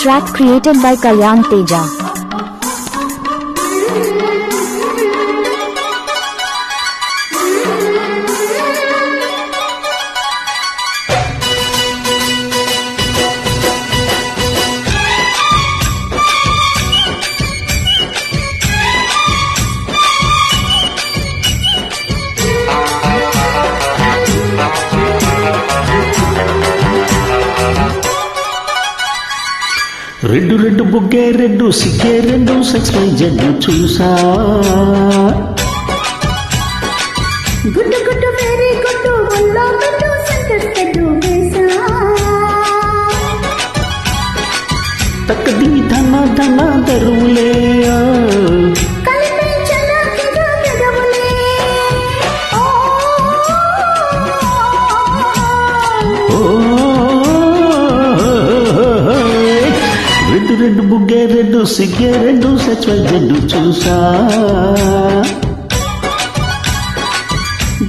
track created by Kalyan Teja. Red red బుగ్గే red సిగ్గే red XYZ చూసా గుడ్డు గుడ్డు వెరీ గుడ్డు వల్లో గుడ్డు సెంటర్ సెడ్డు వేసా తక్కది ధన ధన దరువులే కనిపించిన పెదవులే రెడ్డు రెడ్డు బుగ్గే రెడ్డు సిగ్గే రెడ్డు XYZ చూసా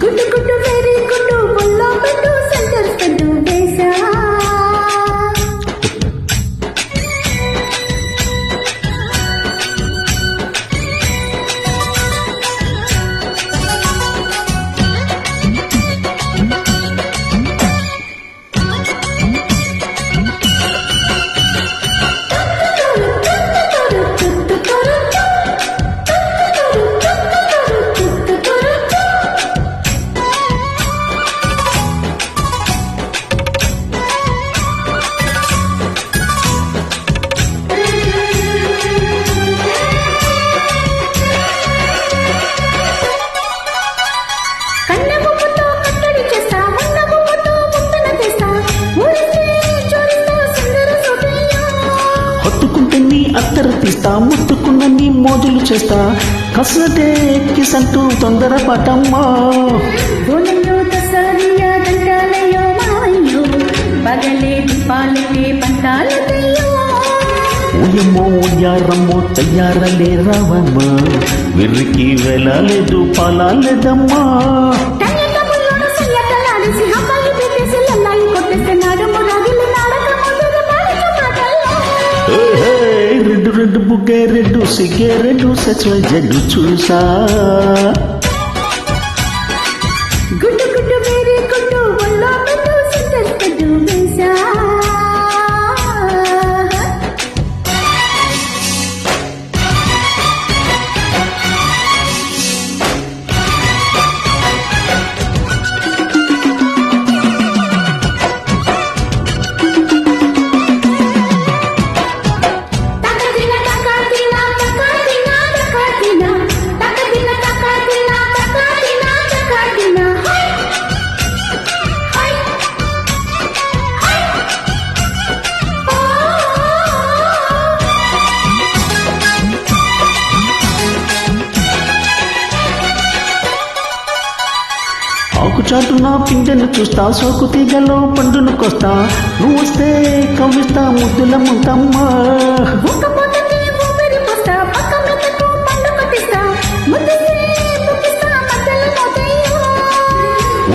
గుడ్డు గుడ్డు వెరీ గుడ్డు వల్లో గుడ్డు సెంటర్ సెడ్డు వేసా హత్తుకుంటే నీ అత్తర తీస్తా ముట్టుకున్న నీ మోజులు చేస్తా కసటే ఎక్కిసంటూ తొందర పటమ్మా గోనెల్లో దసరియా దండాలయో మావయ్యో పగలే దీపాలకే పంటాలయ్యో ఓయమ్మో ఓయారమ్మో తయ్యారలే రావమ్మా వెర్రికి వెళ్ళలేదు పాలాలేదమ్మా రెడ్డు రెడ్డు బుగ్గే రెడ్డు సిగ్గే రెడ్డు XYZ చూసా గుడ్డు గుడ్డు వేరే గుడ్డు వల్లో గుడ్డు సెంటర్ సెడ్డు వేసా ఆకుచాటు నా పిందెను చూస్తా సోకు తీగలో పండును కొస్తా నువ్వు వస్తే కవిస్తా ముద్దుల ముంతమ్మా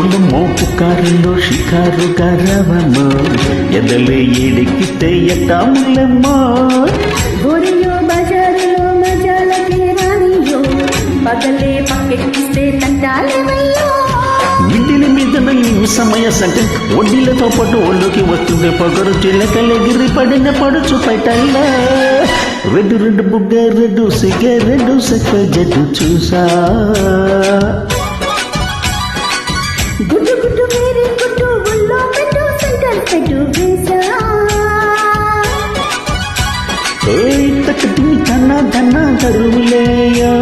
ఉల్లమ్మో పుకారులో షికారు గరవమ్మా ఎదలే ఏడెక్కితే ఎట్టా ముల్లమ్మా గోరియో బజారులో మజాలకే రానియో పగలే పక్కెక్కిస్తే తంటాలేవయ్యో ఇంటిని మీద సమయ సంటే వడ్డీలతో పాటు ఒళ్ళోకి వస్తుండే పొగరు చిల్లకలెగిరి పడిన పడుచు పైటల్లా రెడ్డు రెడ్డు బుగ్గే రెడ్డు సిగ్గే రెడ్డు XYZ చూసా గుడ్డు గుడ్డు వేరే గుడ్డు వల్లో గుడ్డు సెంటర్ సెడ్డు వేసా తక్కటి ధన ధన దరువులేయా